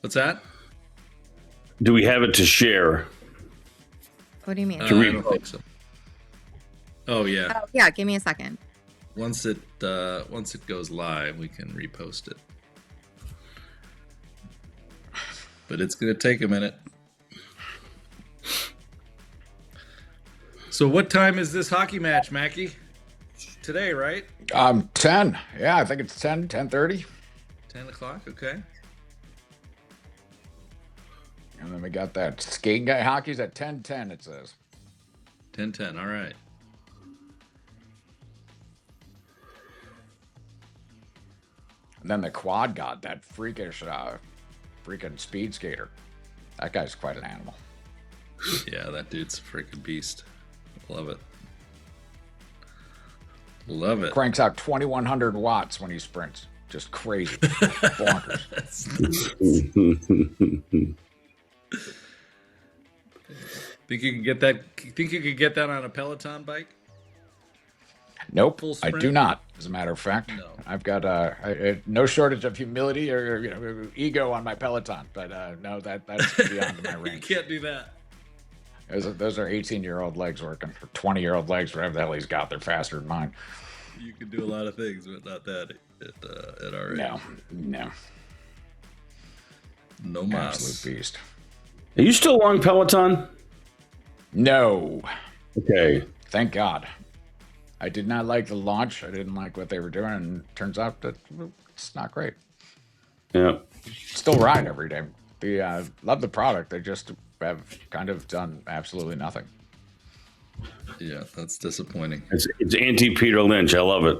What's that? Do we have it to share? What do you mean? To I read. don't think so. Oh yeah. Oh, yeah, give me a second. Once it goes live, we can repost it. But it's gonna take a minute. So what time is this hockey match, Mackie? Today, right? 10. Yeah, I think it's 10:30. 10 o'clock, okay. And then we got that skating guy hockey's at 10:10, it says. 10:10, all right. And then the quad god, that freakish, freaking speed skater. That guy's quite an animal. Yeah, that dude's a freaking beast. Love it. Love it. Cranks out 2,100 watts when he sprints. Just crazy. Bonkers. Think you can get that? Think you could get that on a Peloton bike? Nope, Full I sprint? do not. As a matter of fact, No. I've got no shortage of humility or ego on my Peloton, but no, that's beyond my You range. can't do that. Those are 18-year-old legs working for 20-year-old legs. Whatever the hell he's got, they're faster than mine. You can do a lot of things, but not that at our age. No, No mas. absolute beast. Are you still on Peloton? No, Okay. thank God. I did not like the launch. I didn't like what they were doing, and it turns out that it's not great. Yeah. Still ride every day. Love the product. They just have kind of done absolutely nothing. Yeah, that's disappointing. It's anti-Peter Lynch. I love it.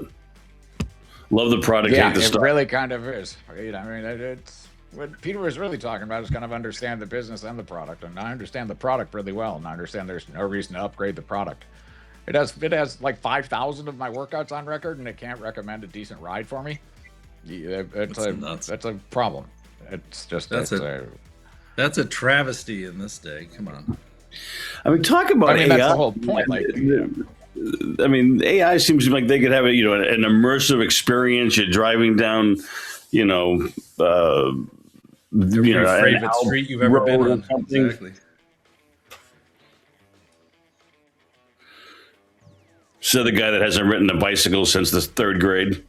Love the product. Yeah, hate the it stuff. really kind of is. I mean, it's what Peter was really talking about is kind of understand the business and the product, and I understand the product really well, and I understand there's no reason to upgrade the product. It has like 5,000 of my workouts on record, and it can't recommend a decent ride for me. That's a problem. It's just That's a travesty in this day. Come on. I mean, talk about AI. that's the whole point. Like, I mean, AI seems like they could have an immersive experience. You're driving down, Your an favorite street you've ever been road or on. something. Exactly. So the guy that hasn't ridden a bicycle since the third grade.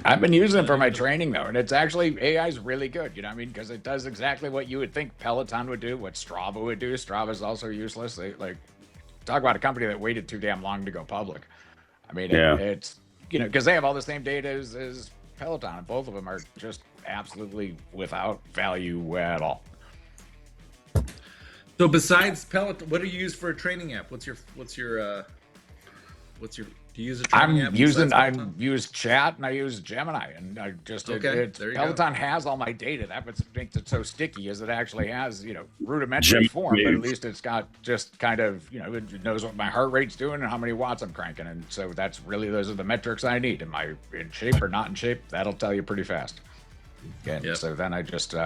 I've been using it for my training though, and it's actually AI is really good. You know what I mean? Because it does exactly what you would think Peloton would do, what Strava would do. Strava is also useless. They talk about a company that waited too damn long to go public. I mean, Yeah. it's because they have all the same data as Peloton, and both of them are just absolutely without value at all. So besides Peloton, what do you use for a training app? What's your do you use a training app? I use Chat and I use Gemini, and I just Okay, there you go. Peloton has all my data. That what makes it so sticky is it actually has rudimentary form, but at least it's got just kind of it knows what my heart rate's doing and how many watts I'm cranking, and so that's really those are the metrics I need. Am I in shape or not in shape? That'll tell you pretty fast. And Yep. so then I just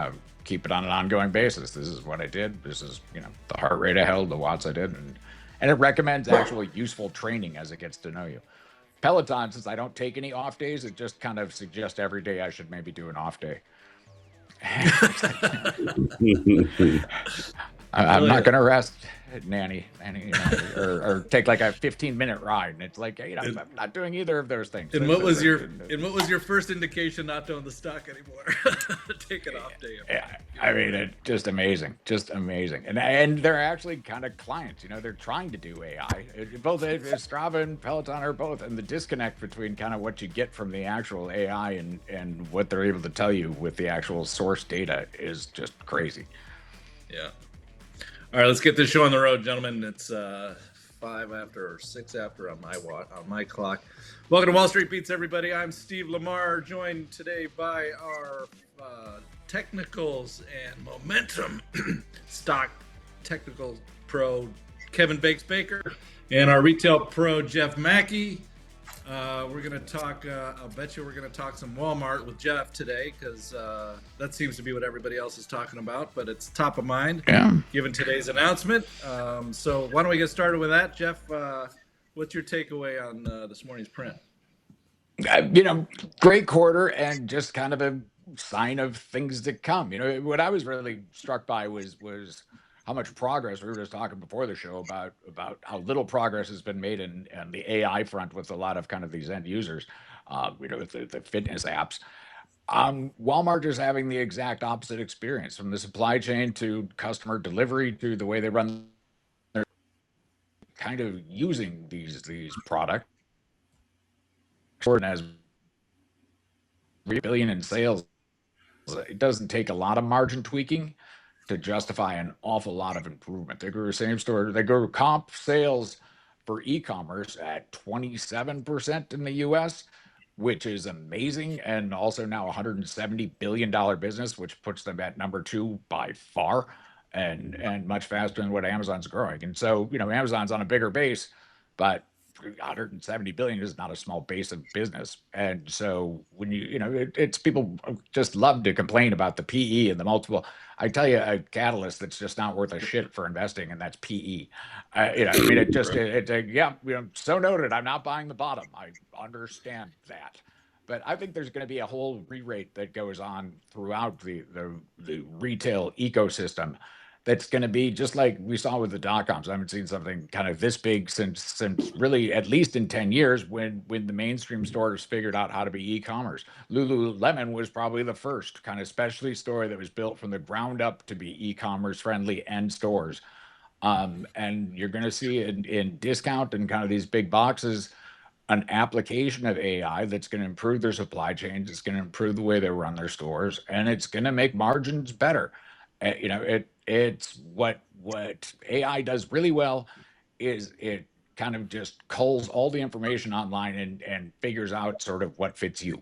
keep it on an ongoing basis. This is what I did. This is the heart rate I held, the watts I did, and it recommends actual useful training as it gets to know you. Peloton, since I don't take any off days, it just kind of suggests every day I should maybe do an off day. I'm not going to rest, nanny, or take like a 15-minute ride, and it's like I'm not doing either of those things. And what was your first indication not to own the stock anymore? Take an off day. Yeah, I mean, it's just amazing, and they're actually kind of clients. They're trying to do AI. Both Strava and Peloton are both, and the disconnect between kind of what you get from the actual AI and what they're able to tell you with the actual source data is just crazy. Yeah. All right, let's get this show on the road, gentlemen. It's 5 after or 6 after on my clock. Welcome to Wall Street Beats, everybody. I'm Steve Lamar, joined today by our technicals and momentum stock technical pro Kevin Bakes Baker and our retail pro Jeff Mackey. We're going to talk, I'll bet you we're going to talk some Walmart with Jeff today because that seems to be what everybody else is talking about, but it's top of mind given today's announcement. So why don't we get started with that? Jeff, what's your takeaway on this morning's print? Great quarter and just kind of a sign of things to come. What I was really struck by was how much progress we were just talking before the show about how little progress has been made in the AI front with a lot of kind of these end users, with the fitness apps. Walmart is having the exact opposite experience, from the supply chain to customer delivery to the way they run, kind of using these products. As $3 billion in sales, it doesn't take a lot of margin tweaking to justify an awful lot of improvement. They grew comp sales for e-commerce at 27% in the US, which is amazing, and also now $170 billion business, which puts them at number 2 by far, and much faster than what Amazon's growing. And so, Amazon's on a bigger base, but 170 billion is not a small base of business. And so when it's people just love to complain about the PE and the multiple. I tell you, a catalyst that's just not worth a shit for investing, and that's PE. So noted. I'm not buying the bottom. I understand that. But I think there's going to be a whole re-rate that goes on throughout the retail ecosystem that's going to be just like we saw with the dot-coms. I haven't seen something kind of this big since really at least in 10 years, when the mainstream stores figured out how to be e-commerce. Lululemon was probably the first kind of specialty store that was built from the ground up to be e-commerce friendly and stores. And you're going to see in discount and kind of these big boxes an application of AI that's going to improve their supply chains. It's going to improve the way they run their stores, and it's going to make margins better. It's what AI does really well is it kind of just culls all the information online and figures out sort of what fits you.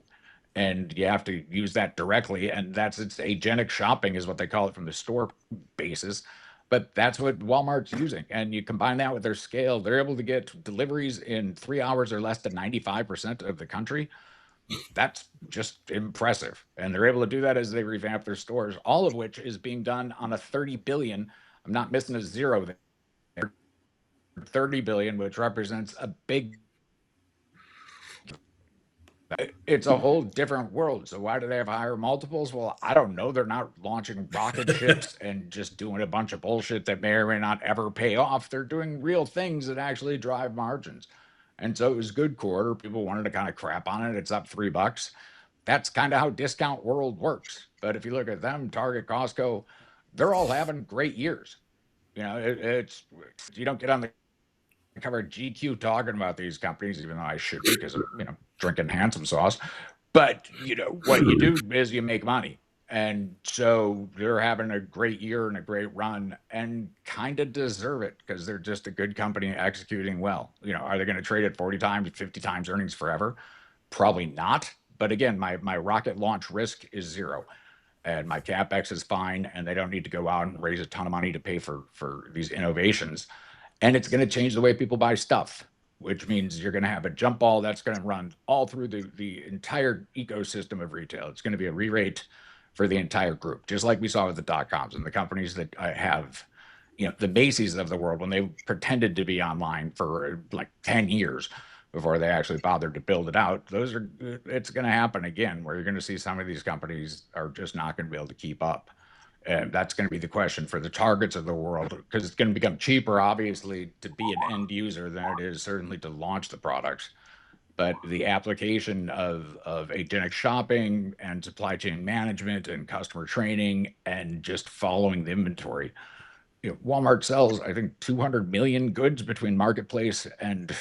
And you have to use that directly, and it's agentic shopping is what they call it from the store basis. But that's what Walmart's using. And you combine that with their scale, they're able to get deliveries in 3 hours or less to 95% of the country. That's just impressive. And they're able to do that as they revamp their stores, all of which is being done on a 30 billion. I'm not missing a zero there. 30 billion, which represents a big, it's a whole different world. So why do they have higher multiples? Well, I don't know. They're not launching rocket ships and just doing a bunch of bullshit that may or may not ever pay off. They're doing real things that actually drive margins. And so it was a good quarter. People wanted to kind of crap on it. It's up $3. That's kind of how discount world works. But if you look at them, Target, Costco, they're all having great years. It's you don't get on the cover of GQ talking about these companies, even though I should be, because I'm drinking Handsome sauce. But what you do is you make money. And so they're having a great year and a great run, and kind of deserve it because they're just a good company executing well. Are they going to trade at 40 times, 50 times earnings forever? Probably not. But again, my rocket launch risk is zero, and my CapEx is fine, and they don't need to go out and raise a ton of money to pay for these innovations. And it's going to change the way people buy stuff, which means you're going to have a jump ball that's going to run all through the entire ecosystem of retail. It's going to be a re-rate for the entire group, just like we saw with the dot-coms and the companies that have, the Macy's of the world, when they pretended to be online for like 10 years before they actually bothered to build it out. It's going to happen again, where you're going to see some of these companies are just not going to be able to keep up. And that's going to be the question for the Targets of the world, because it's going to become cheaper, obviously, to be an end user than it is certainly to launch the products. But the application of agentic shopping and supply chain management and customer training and just following the inventory. Walmart sells, I think, 200 million goods between marketplace and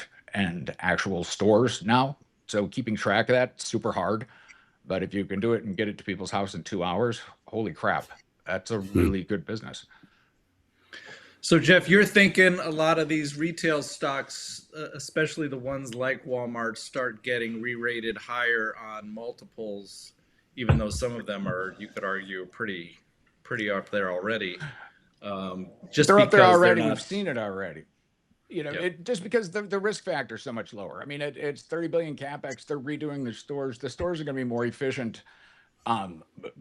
actual stores now. So keeping track of that, super hard. But if you can do it and get it to people's house in 2 hours, holy crap, that's a really good business. So, Jeff, you're thinking a lot of these retail stocks, especially the ones like Walmart, start getting re-rated higher on multiples, even though some of them are, you could argue, pretty up there already. Just they're up there already. We've seen it already. Just because the risk factor is so much lower. I mean, it's 30 billion CapEx. They're redoing the stores. The stores are going to be more efficient.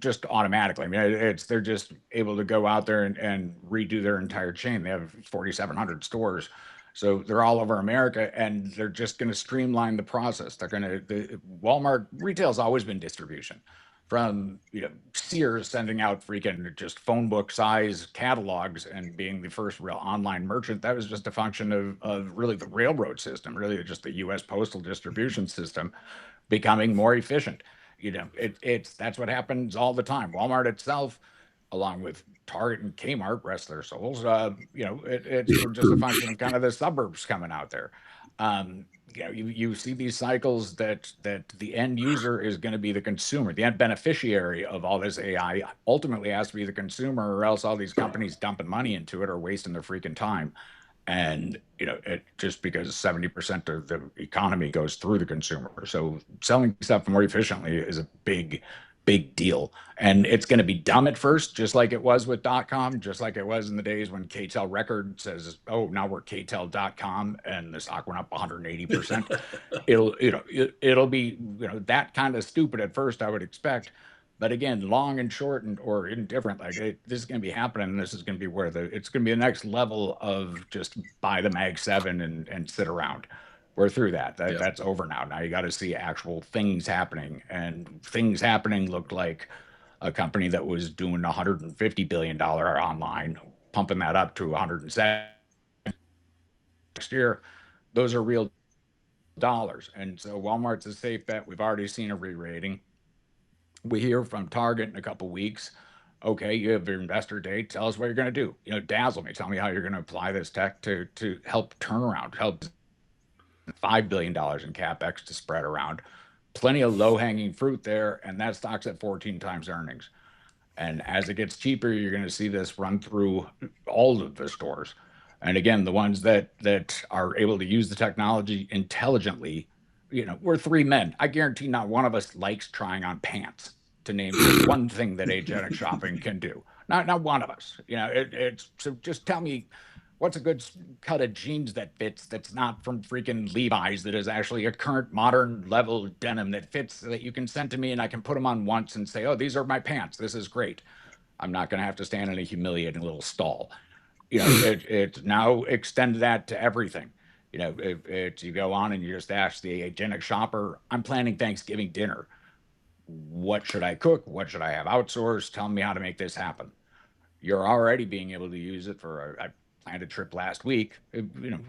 Just automatically. I mean, they're just able to go out there and redo their entire chain. They have 4,700 stores, so they're all over America, and they're just going to streamline the process. Walmart retail's always been distribution. Sears sending out freaking just phone book size catalogs and being the first real online merchant. That was just a function of really the railroad system, really just the U.S. postal distribution system becoming more efficient. That's what happens all the time. Walmart itself, along with Target and Kmart, rest their souls. It's just a function of kind of the suburbs coming out there. You see these cycles that the end user is going to be the consumer, the end beneficiary of all this AI ultimately has to be the consumer, or else all these companies dumping money into it are wasting their freaking time. And it just because 70% of the economy goes through the consumer, so selling stuff more efficiently is a big deal. And it's going to be dumb at first, just like it was with .com, just like it was in the days when KTEL Record says, oh, now we're KTEL.com, and the stock went up 180%. It'll be that kind of stupid at first, I would expect. But again, long and short or indifferent, this is going to be happening. And this is going to be where it's going to be the next level of just buy the Mag 7 and sit around. We're through that. That's over now. Now you got to see actual things happening, and things happening looked like a company that was doing $150 billion online, pumping that up to 107 next year. Those are real dollars. And so Walmart's a safe bet. We've already seen a re-rating. We hear from Target in a couple weeks. Okay, you have your investor day. Tell us what you're going to do. Dazzle me. Tell me how you're going to apply this tech to help turnaround, help $5 billion in CapEx to spread around. Plenty of low-hanging fruit there, and that stock's at 14 times earnings. And as it gets cheaper, you're going to see this run through all of the stores. And again, the ones that are able to use the technology intelligently, we're three men. I guarantee not one of us likes trying on pants, to name just one thing that agentic shopping can do. Not one of us. So just tell me, what's a good cut of jeans that fits, that's not from freaking Levi's, that is actually a current modern level denim that fits, that you can send to me and I can put them on once and say, oh, these are my pants. This is great. I'm not going to have to stand in a humiliating little stall. It's now extend that to everything. If you go on and you just ask the agentic shopper, I'm planning Thanksgiving dinner. What should I cook? What should I have outsourced? Tell me how to make this happen. You're already being able to use it for I planned a trip last week. It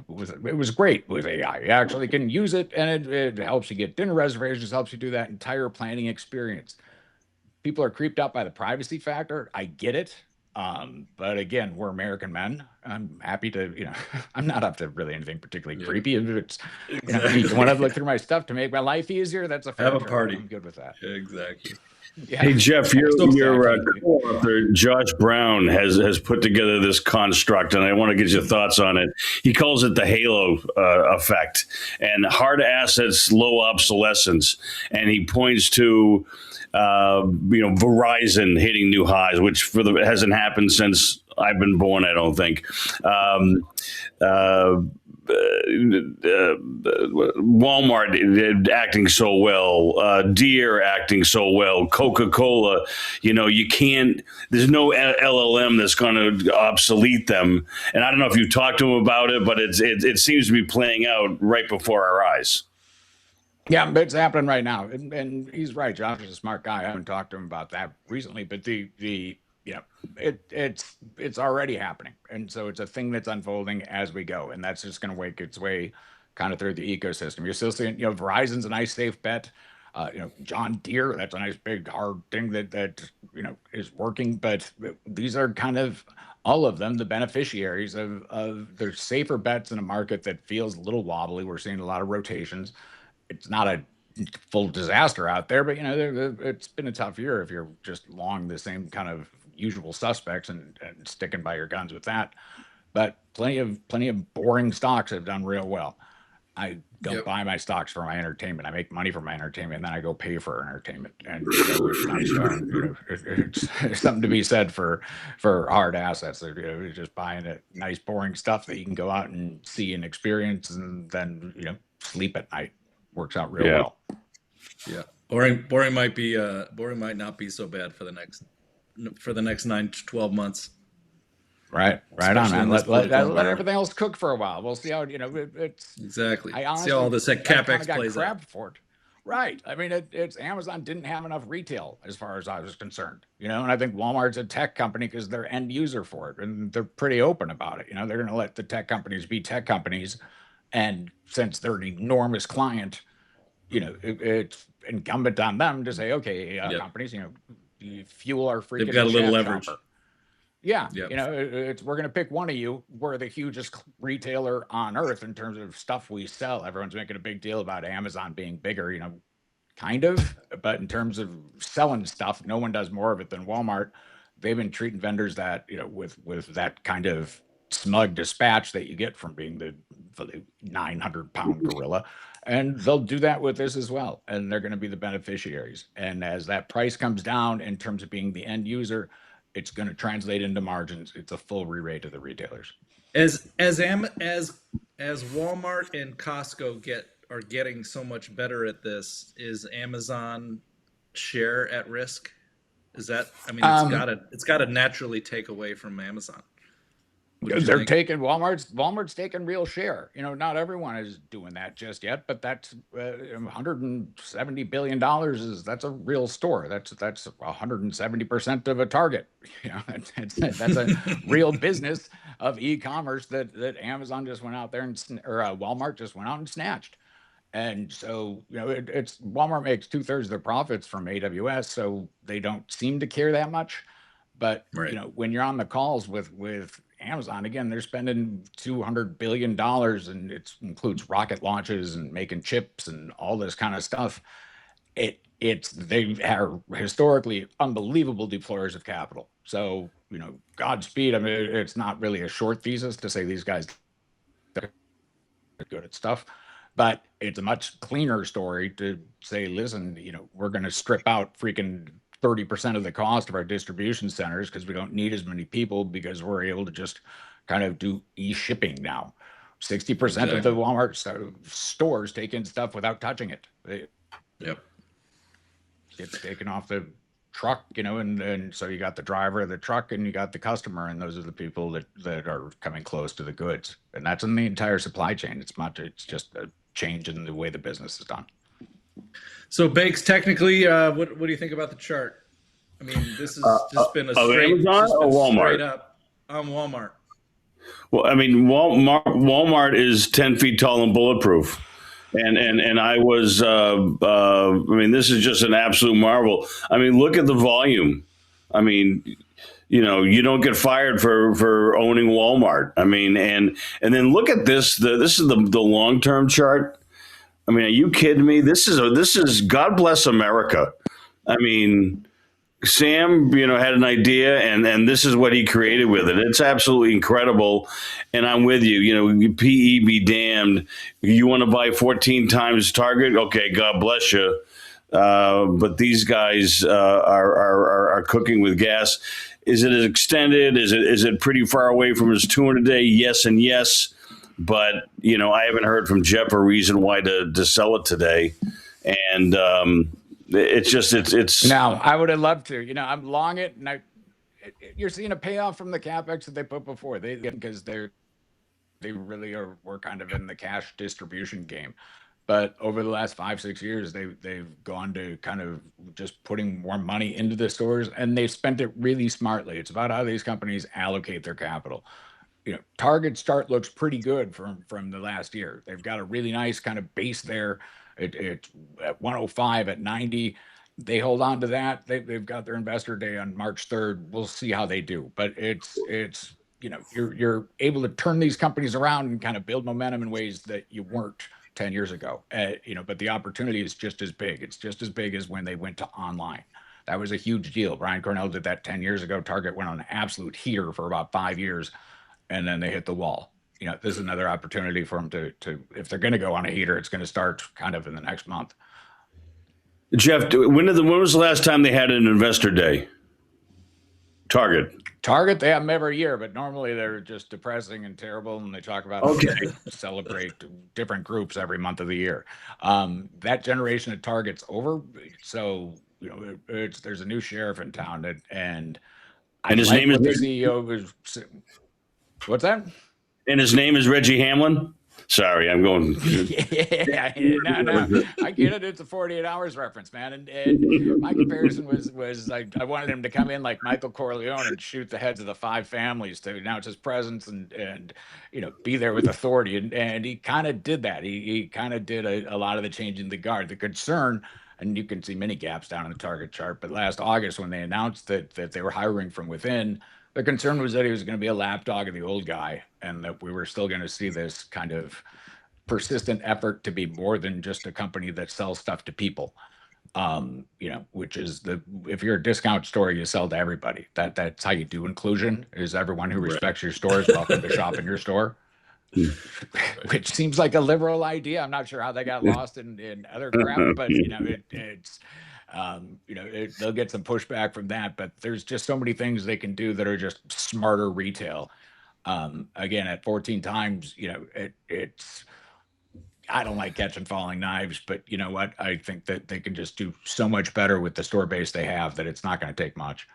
was great with AI. You actually can use it, and it helps you get dinner reservations, helps you do that entire planning experience. People are creeped out by the privacy factor. I get it. But again, we're American men. I'm happy to, I'm not up to really anything particularly creepy. If it's, you want to look through my stuff to make my life easier, that's a fair have a party. I'm good with that. Exactly. Yeah. Hey Jeff, your co-author Josh Brown has put together this construct, and I want to get your thoughts on it. He calls it the halo effect and hard assets, low obsolescence, and he points to Verizon hitting new highs, which hasn't happened since I've been born, I don't think. Walmart acting so well, Deere acting so well, Coca-Cola, you can't, there's no LLM that's going to obsolete them. And I don't know if you talked to him about it, but it seems to be playing out right before our eyes. Yeah, it's happening right now. And he's right. Josh is a smart guy. I haven't talked to him about that recently, but it's already happening. And so it's a thing that's unfolding as we go. And that's just going to make its way kind of through the ecosystem. You're still seeing, Verizon's a nice safe bet. John Deere, that's a nice big hard thing that is working. But these are kind of all of them the beneficiaries of their safer bets in a market that feels a little wobbly. We're seeing a lot of rotations. It's not a full disaster out there, but it's been a tough year if you're just long the same kind of usual suspects and sticking by your guns with that. But plenty of boring stocks have done real well. I don't buy my stocks for my entertainment. I make money for my entertainment, and then I go pay for entertainment. And so it's nice. It's something to be said for hard assets. Just buying nice boring stuff that you can go out and see and experience, and then sleep at night. Works out real well. Yeah, boring might not be so bad for the next 9 to 12 months. Right on, man. Let everything else cook for a while. We'll see how it's exactly. I honestly see how all this CapEx got plays crabbed out for it. Right. I mean, it's Amazon didn't have enough retail as far as I was concerned, and I think Walmart's a tech company because they're end user for it, and they're pretty open about it. They're going to let the tech companies be tech companies, and since they're an enormous client, it's incumbent on them to say, okay, Yep. companies, you fuel our freaking They've got a little chat leverage. shopper. Yeah, Yep. we're gonna pick one of you. We're the hugest retailer on earth in terms of stuff we sell. Everyone's making a big deal about Amazon being bigger, kind of, but in terms of selling stuff, no one does more of it than Walmart. They've been treating vendors that, with that kind of smug dispatch that you get from being the 900-pound gorilla. And they'll do that with this as well. And they're going to be the beneficiaries. And as that price comes down in terms of being the end user, it's going to translate into margins. It's a full re-rate to the retailers. As Walmart and Costco are getting so much better at this, is Amazon share at risk? Is that, I mean, it's gotta naturally take away from Amazon. They're taking Walmart's taking real share. Not everyone is doing that just yet, but that's $170 billion that's a real store. That's 170% of a Target. That's a real business of e-commerce that Amazon just went out there or Walmart just went out and snatched. And so, it's Walmart makes 2/3 of their profits from AWS, so they don't seem to care that much. But Right. When you're on the calls with Amazon, again, they're spending $200 billion, and it includes rocket launches and making chips and all this kind of stuff. They are historically unbelievable deployers of capital. So, Godspeed. I mean, it's not really a short thesis to say these guys are good at stuff, but it's a much cleaner story to say, listen, we're going to strip out freaking 30% of the cost of our distribution centers because we don't need as many people because we're able to just kind of do e-shipping now. 60% of the Walmart stores take in stuff without touching it. Yep. It's taken off the truck, and so you got the driver of the truck and you got the customer, and those are the people that are coming close to the goods. And that's in the entire supply chain. It's just a change in the way the business is done. So Bakes, technically, what do you think about the chart? I mean, this has just been a straight, Amazon or Walmart? Straight up on Walmart. Well, I mean, Walmart is 10 feet tall and bulletproof. And I was, I mean, this is just an absolute marvel. I mean, look at the volume. I mean, you don't get fired for owning Walmart. I mean, and then look at this. This is the long-term chart. I mean, are you kidding me? This is God bless America. I mean, Sam, had an idea, and this is what he created with it. It's absolutely incredible, and I'm with you. PE be damned. You want to buy 14 times Target? Okay, God bless you. But these guys are cooking with gas. Is it extended? Is it pretty far away from his 200 a day? Yes and yes. But, I haven't heard from Jeff a reason why to sell it today. And it's now I would have loved to, I'm long it. And you're seeing a payoff from the CapEx that they put before because they really were kind of in the cash distribution game. But over the last 5-6 years, they've gone to kind of just putting more money into the stores, and they've spent it really smartly. It's about how these companies allocate their capital. Target's chart looks pretty good from the last year. They've got a really nice kind of base there. It's at 105 at 90. They hold on to that. They've got their investor day on March 3rd. We'll see how they do. But it's you're able to turn these companies around and kind of build momentum in ways that you weren't 10 years ago. But the opportunity is just as big. It's just as big as when they went to online. That was a huge deal. Brian Cornell did that 10 years ago. Target went on an absolute heater for about 5 years, and then they hit the wall. This is another opportunity for them to if they're going to go on a heater, it's going to start kind of in the next month. Jeff, when was the last time they had an investor day? Target, they have them every year, but normally they're just depressing and terrible, and they talk about celebrate different groups every month of the year. That generation of Target's over, so there's a new sheriff in town, and his name is the CEO is. What's that? And his name is Reggie Hamlin. Sorry, I'm going. Yeah, no, I get it. It's a 48 hours reference, man. And my comparison was like I wanted him to come in like Michael Corleone and shoot the heads of the five families to announce his presence and be there with authority. And he kind of did that. He kind of did a lot of the changing the guard. The concern, and you can see many gaps down in the target chart, but last August when they announced that they were hiring from within, the concern was that he was going to be a lapdog of the old guy, and that we were still going to see this kind of persistent effort to be more than just a company that sells stuff to people. Which is if you're a discount store, you sell to everybody. That's how you do inclusion. Is everyone who respects your store is welcome to shop in your store. Which seems like a liberal idea. I'm not sure how they got lost in other crap, but they'll get some pushback from that. But there's just so many things they can do that are just smarter retail. Again, at 14 times, it's. I don't like catching falling knives, but you know what? I think that they can just do so much better with the store base they have that it's not going to take much.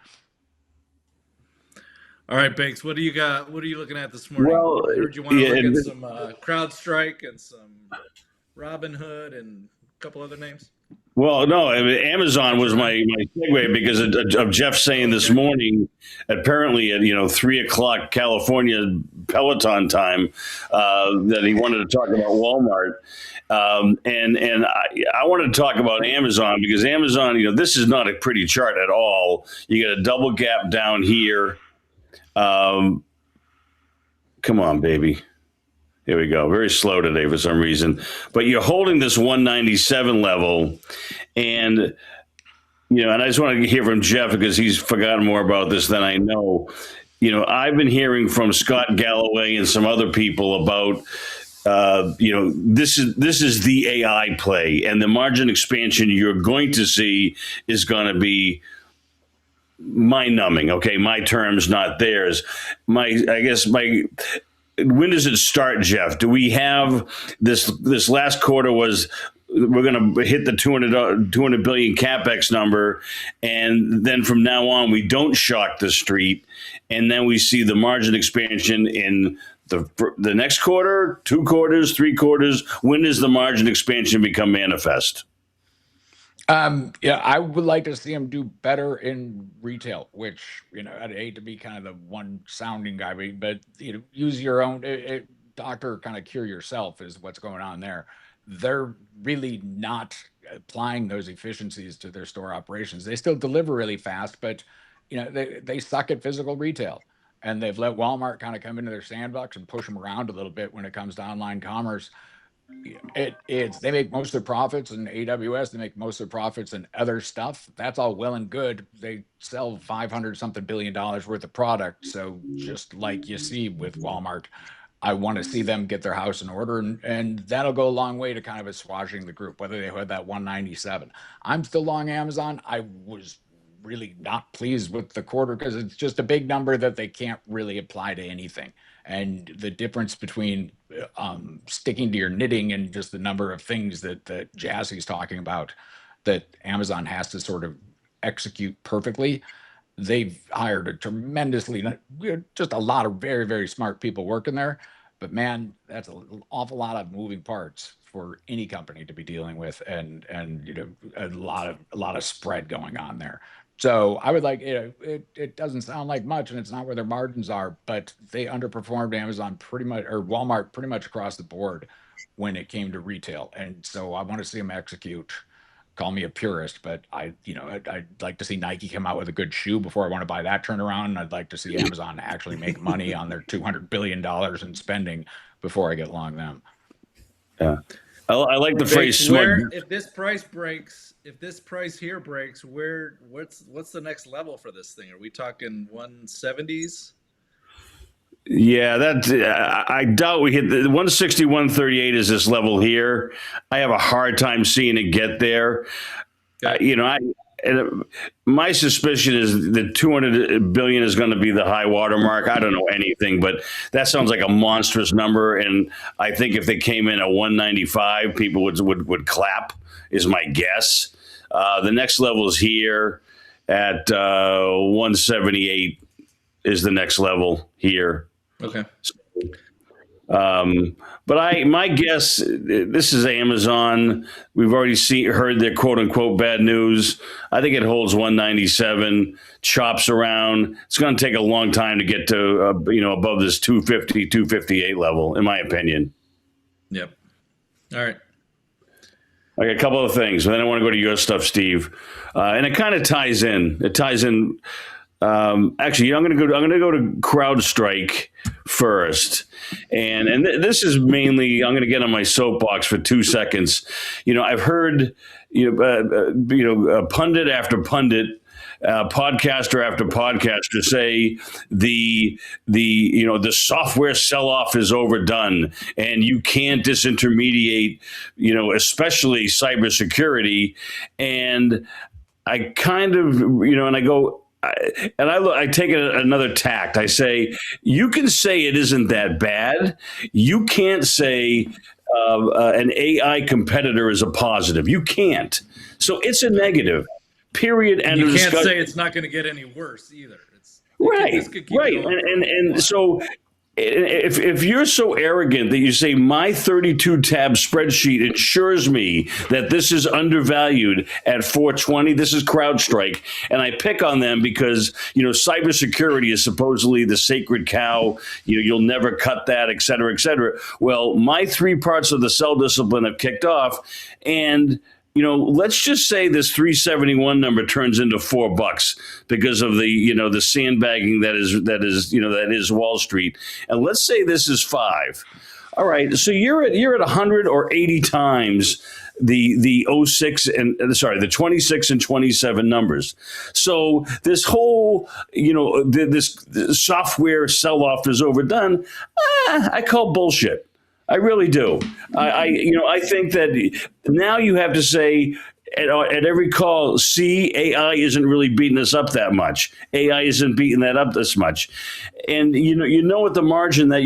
All right, Banks, what do you got? What are you looking at this morning? Well, I heard you want to look at some CrowdStrike and some Robinhood and a couple other names. Well, no, I mean, Amazon was my segue because of Jeff saying this morning, apparently at 3:00 California Peloton time, that he wanted to talk about Walmart, and I wanted to talk about Amazon because Amazon, this is not a pretty chart at all. You got a double gap down here. Come on, baby. Here we go. Very slow today for some reason. But you're holding this 197 level. And, and I just want to hear from Jeff because he's forgotten more about this than I know. I've been hearing from Scott Galloway and some other people about, this is the AI play. And the margin expansion you're going to see is going to be mind-numbing. Okay, my terms, not theirs. When does it start, Jeff? Do we have this last quarter we're going to hit the 200 billion CapEx number, and then from now on we don't shock the street, and then we see the margin expansion in the next quarter, 2 quarters, 3 quarters. When does the margin expansion become manifest? I would like to see him do better in retail, which, I'd hate to be kind of the one sounding guy, but use your own doctor, kind of cure yourself is what's going on there. They're really not applying those efficiencies to their store operations. They still deliver really fast, but they suck at physical retail, and they've let Walmart kind of come into their sandbox and push them around a little bit when it comes to online commerce. They make most of their profits in AWS. They make most of their profits in other stuff. That's all well and good. They sell $500 billion worth of product. So just like you see with Walmart, I want to see them get their house in order, and that'll go a long way to kind of assuaging the group, whether they had that 197. I'm still long Amazon. I was really not pleased with the quarter because it's just a big number that they can't really apply to anything. And the difference between sticking to your knitting and just the number of things that Jazzy's talking about that Amazon has to sort of execute perfectly. They've hired just a lot of very, very smart people working there. But man, that's an awful lot of moving parts for any company to be dealing with, and a lot of spread going on there. So I would like, it doesn't sound like much, and it's not where their margins are, but they underperformed Amazon pretty much, or Walmart pretty much across the board when it came to retail. And so I want to see them execute. Call me a purist, but I'd like to see Nike come out with a good shoe before I want to buy that turnaround. I'd like to see Amazon actually make money on their $200 billion in spending before I get long them. Yeah. I like the phrase smart. If this price breaks, if this price here breaks, what's the next level for this thing? Are we talking 170s? Yeah, I doubt we hit the 160, 138 is this level here. I have a hard time seeing it get there. Okay. My suspicion is that 200 billion is going to be the high water mark. I don't know anything, but that sounds like a monstrous number. And I think if they came in at 195, people would clap, is my guess. The next level is here at 178 is the next level here. Okay. But my guess, this is Amazon. We've already heard their quote unquote bad news. I think it holds 197, chops around. It's going to take a long time to get to, above this 250, 258 level, in my opinion. Yep. All right. I got a couple of things, and then I want to go to your stuff, Steve. And it kind of ties in. It ties in. Actually, I'm going to go to CrowdStrike first, and this is mainly, I'm going to get on my soapbox for 2 seconds. I've heard pundit after pundit, podcaster after podcaster say the software sell-off is overdone, and you can't disintermediate, especially cybersecurity. And I kind of, and I go. I take another tact. I say, you can say it isn't that bad. You can't say an AI competitor is a positive. You can't. So it's a negative. Period. And you can't say it's not going to get any worse either. Right. And so if you're so arrogant that you say my 32 tab spreadsheet ensures me that this is undervalued at 420, this is CrowdStrike, and I pick on them because cybersecurity is supposedly the sacred cow, you'll never cut that, et cetera, et cetera. Well, my 3 parts of the sell discipline have kicked off, and let's just say this 371 number turns into $4 because of the sandbagging that is Wall Street. And let's say this is 5. All right. So you're at 100 or 80 times the 06 and the 26 and 27 numbers. So this whole, this software sell-off is overdone. I call bullshit. I really do. I think that now you have to say at every call, see, AI isn't really beating us up that much. AI isn't beating that up this much, and at the margin that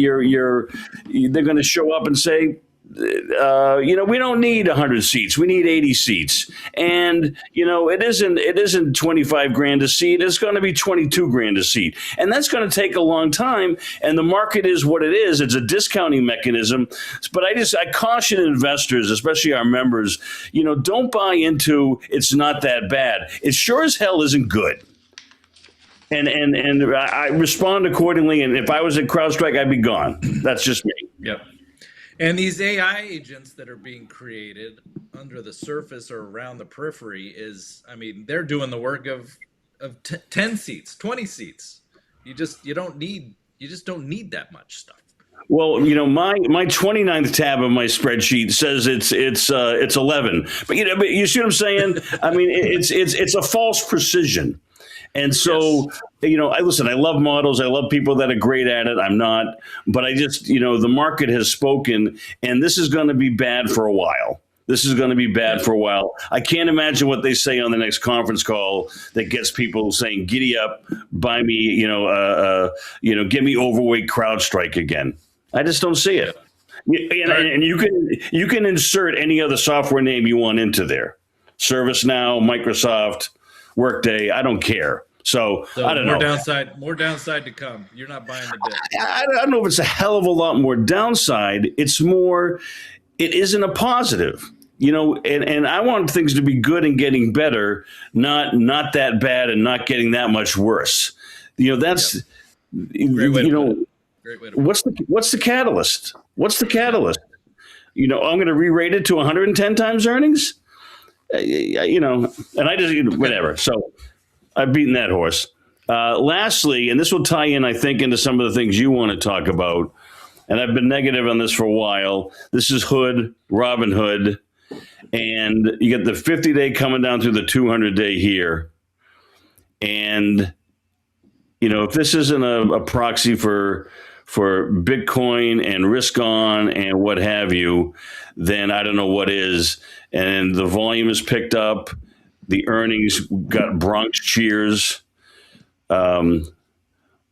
they're going to show up and say, we don't need 100 seats. We need 80 seats. And, it isn't 25 grand a seat. It's going to be 22 grand a seat. And that's going to take a long time. And the market is what it is. It's a discounting mechanism. But I caution investors, especially our members, don't buy into it's not that bad. It sure as hell isn't good. And I respond accordingly. And if I was at CrowdStrike, I'd be gone. That's just me. Yep. And these AI agents that are being created under the surface or around the periphery they're doing the work of 10 seats, 20 seats. You just don't need that much stuff. Well, my 29th tab of my spreadsheet says it's 11. But you see what I'm saying? It's a false precision. And so, yes. I love models. I love people that are great at it. I'm not. But I just, the market has spoken, and this is going to be bad for a while. I can't imagine what they say on the next conference call that gets people saying, giddy up, buy me, give me overweight CrowdStrike again. I just don't see it. And you can insert any other software name you want into there. ServiceNow, Microsoft, Workday, I don't care. So I don't know. More downside to come. You're not buying the dip. I don't know if it's a hell of a lot more downside. It's more, it isn't a positive, and I want things to be good and getting better, not that bad and not getting that much worse. That's, Great way to put it. What's the catalyst? I'm going to re-rate it to 110 times earnings. And I just, whatever. So I've beaten that horse. Lastly, and this will tie in, I think, into some of the things you want to talk about, and I've been negative on this for a while. This is Robinhood, and you get the 50-day coming down through the 200-day here. And, if this isn't a proxy for Bitcoin and risk on and what have you, then I don't know what is. And the volume is picked up. The earnings got Bronx cheers. I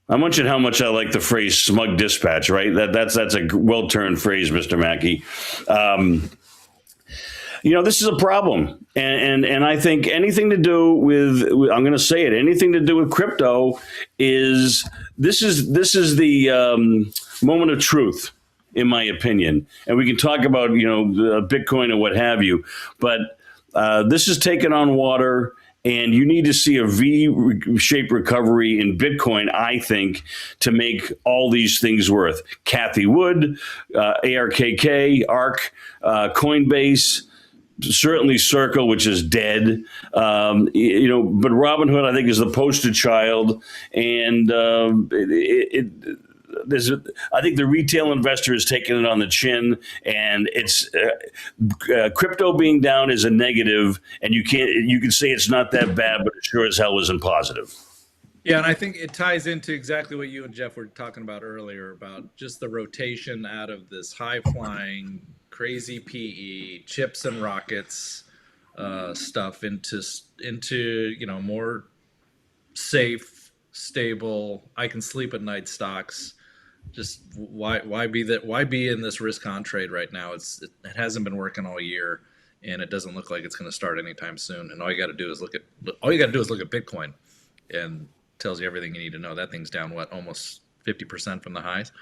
mentioned how much I like the phrase "smug dispatch." Right? That's a well-turned phrase, Mr. Mackey. This is a problem, and I think anything to do with I'm going to say it. Anything to do with crypto is this is the moment of truth. in my opinion. And we can talk about, Bitcoin and what have you, but this is taking on water. And you need to see a V-shaped recovery in Bitcoin, I think, to make all these things worth. Kathy Wood, ARKK, ARK, Coinbase, certainly Circle, which is dead. But Robinhood, I think, is the poster child. And I think the retail investor is taking it on the chin, and it's crypto being down is a negative, and you can say it's not that bad, but it sure as hell isn't positive. Yeah, and I think it ties into exactly what you and Jeff were talking about earlier about just the rotation out of this high-flying, crazy PE, chips and rockets stuff into more safe, stable, I can sleep at night stocks. Just why be in this risk on trade right now? It hasn't been working all year, and it doesn't look like it's going to start anytime soon. And all you got to do is look at Bitcoin, and tells you everything you need to know. That thing's down almost 50% from the highs.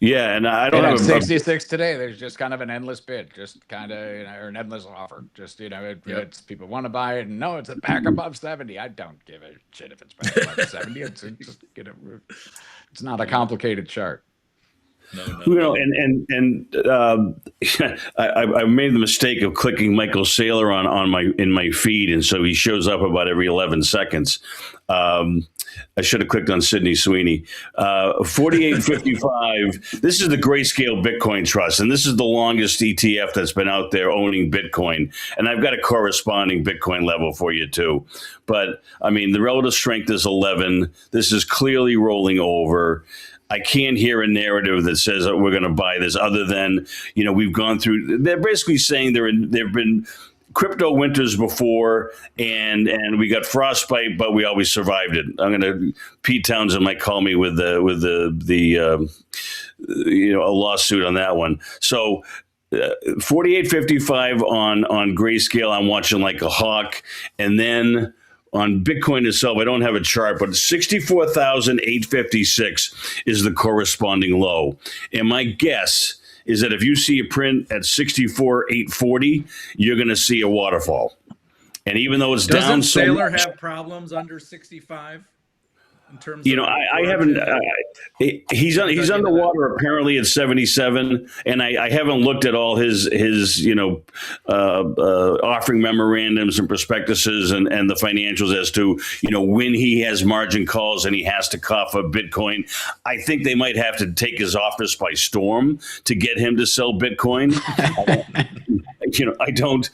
Yeah, and I don't have 66 today. There's just kind of an endless bid, just kind of, or an endless offer. Just it's people want to buy it, and no, it's back above 70. I don't give a shit if it's back above 70. It's just it's not a complicated chart. No. I made the mistake of clicking Michael Saylor in my feed, and so he shows up about every 11 seconds. I should have clicked on Sydney Sweeney. 4855. This is the Grayscale Bitcoin Trust, and this is the longest ETF that's been out there owning Bitcoin. And I've got a corresponding Bitcoin level for you too. But I mean, the relative strength is 11. This is clearly rolling over. I can't hear a narrative that says we're going to buy this, other than we've gone through. They're basically saying there've been crypto winters before, and we got frostbite, but we always survived it. Pete Townsend might call me with a lawsuit on that one. So 4855 on Grayscale, I'm watching like a hawk, and then on Bitcoin itself, I don't have a chart, but 64,856 is the corresponding low. And my guess is that if you see a print at 64,840, you're going to see a waterfall. And even though it's down so much, Doesn't Saylor have problems under 65? In terms of I haven't. He's underwater apparently at 77, and I haven't looked at all his offering memorandums and prospectuses and the financials as to when he has margin calls and he has to cough up Bitcoin. I think they might have to take his office by storm to get him to sell Bitcoin. I don't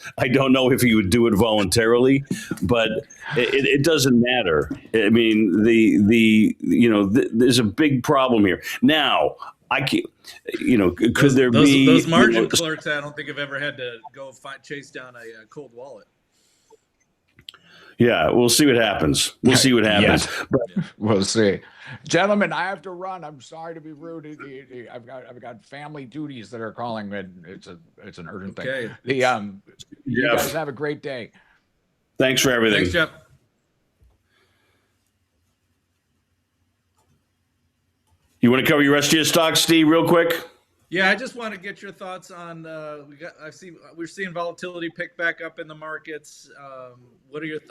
know if he would do it voluntarily, but it doesn't matter. I mean, there's a big problem here. Now, I can't, could there be those margin clerks? I don't think have ever had to go chase down a cold wallet. Yeah, we'll see what happens. We'll see what happens. We'll see. Gentlemen, I have to run. I'm sorry to be rude. I've got family duties that are calling, and it's an urgent thing. You guys have a great day. Thanks for everything. Thanks, Jeff. You want to cover your rest of your stocks, Steve, real quick? Yeah, I just want to get your thoughts on. We're seeing volatility pick back up in the markets. I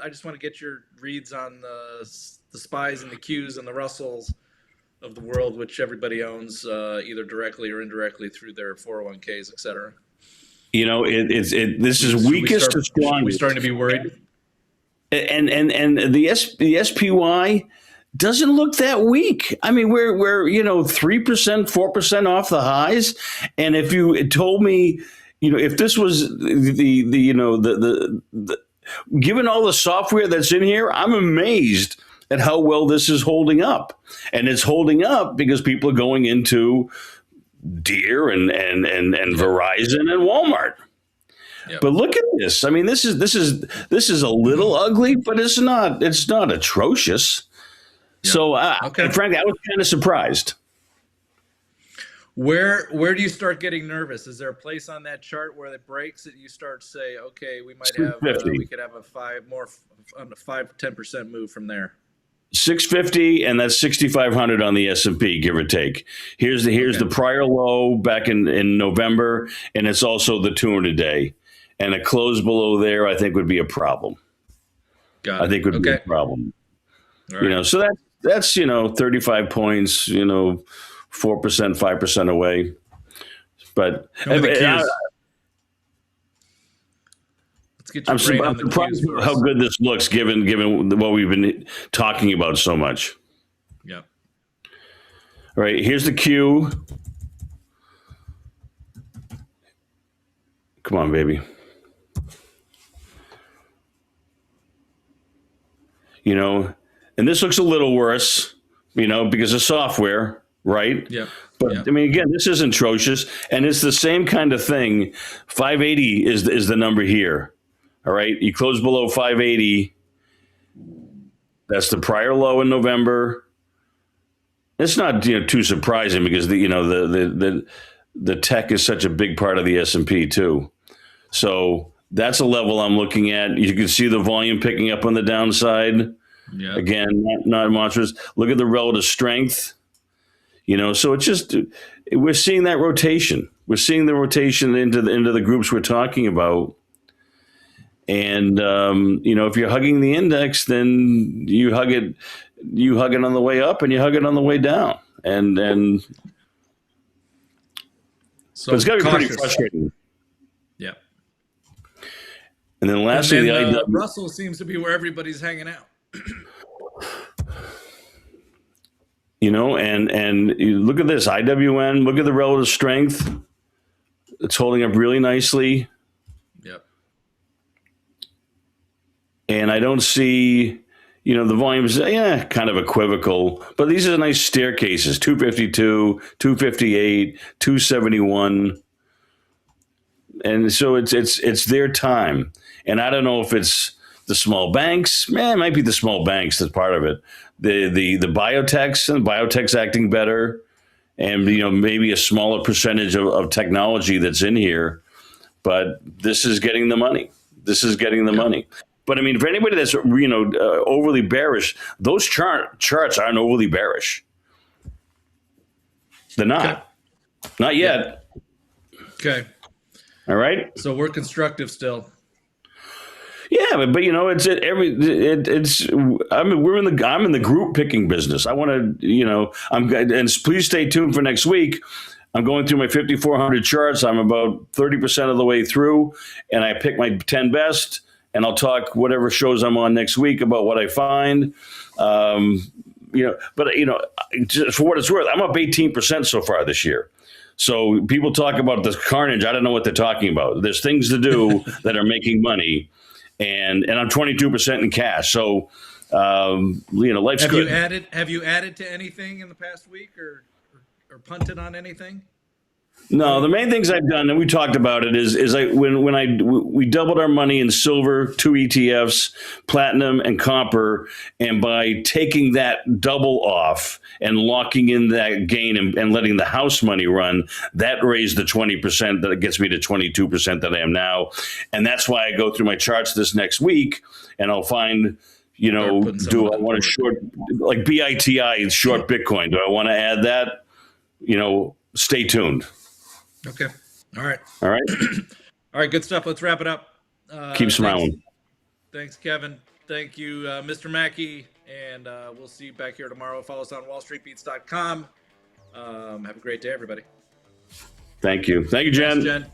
just want to get your reads on the SPYs and the Qs and the Russells of the world, which everybody owns either directly or indirectly through their 401ks, et cetera. This is weakest to strongest. We're starting to be worried. And the SPY doesn't look that weak. I mean, we're 3%, 4% off the highs. And if you told me, if this was the given all the software that's in here, I'm amazed at how well this is holding up. And it's holding up because people are going into Deere and Verizon and Walmart. Yep. But look at this. I mean, this is a little ugly, but it's not atrocious. Yep. So, frankly, I was kind of surprised. Where do you start getting nervous? Is there a place on that chart where it breaks that you start to say, okay, we might have we could have a 5-10% move from there? 650, and that's 6,500 on the S&P, give or take. Here's the prior low back in November, and it's also the 200-day. And a close below there, I think, would be a problem. Got it. I think would be a problem. All right. So that's 35 points, 4%, 5% away. But let's get your brain on the surprised cues how good this looks, given what we've been talking about so much. Yeah. All right, here's the Q. Come on, baby. And this looks a little worse, because of software, right? Yeah. But yeah. I mean, again, this is atrocious, and it's the same kind of thing. 580 is the number here. All right, you close below 580. That's the prior low in November. It's not too surprising because the tech is such a big part of the S&P too. So that's a level I'm looking at. You can see the volume picking up on the downside. Yeah. Again, not monstrous. Look at the relative strength. So it's just we're seeing that rotation. We're seeing the rotation into the groups we're talking about. And if you're hugging the index, then you hug it on the way up and you hug it on the way down. And so but it's got to be cautious. pretty frustrating. Yeah. And then lastly, the IW. Russell seems to be where everybody's hanging out. And you look at this IWN. Look at the relative strength. It's holding up really nicely. Yep. And I don't see, the volumes, kind of equivocal. But these are nice staircases: 252, 258, 271. And so it's their time. And I don't know if it's the small banks. It might be the small banks that's part of it. The biotechs acting better, and maybe a smaller percentage of technology that's in here. But this is getting the money. Money. But I mean, for anybody that's overly bearish, those charts aren't overly bearish. They're not. Okay. Not yet. Okay. All right. So we're constructive still. Yeah, but I'm in the group picking business. I want to, and please stay tuned for next week. I'm going through my 5,400 charts. I'm about 30% of the way through, and I pick my 10 best, and I'll talk whatever shows I'm on next week about what I find. But for what it's worth, I'm up 18% so far this year. So people talk about the carnage. I don't know what they're talking about. There's things to do that are making money. And I'm 22% in cash. So, life's good. Have you added to anything in the past week or punted on anything? No, the main things I've done, and we talked about it, is we doubled our money in silver, 2 ETFs, platinum and copper, and by taking that double off and locking in that gain and letting the house money run, that raised the 20% that gets me to 22% that I am now. And that's why I go through my charts this next week, and I'll find, do I want to short, like BITI, short Bitcoin? Do I want to add that? Stay tuned. Okay. All right. All right. All right. Good stuff. Let's wrap it up. Keep smiling. Thanks, Kevin. Thank you, Mr. Mackey. And we'll see you back here tomorrow. Follow us on wallstreetbeats.com. Have a great day, everybody. Thank you. Thank you, Jen. Thanks, Jen.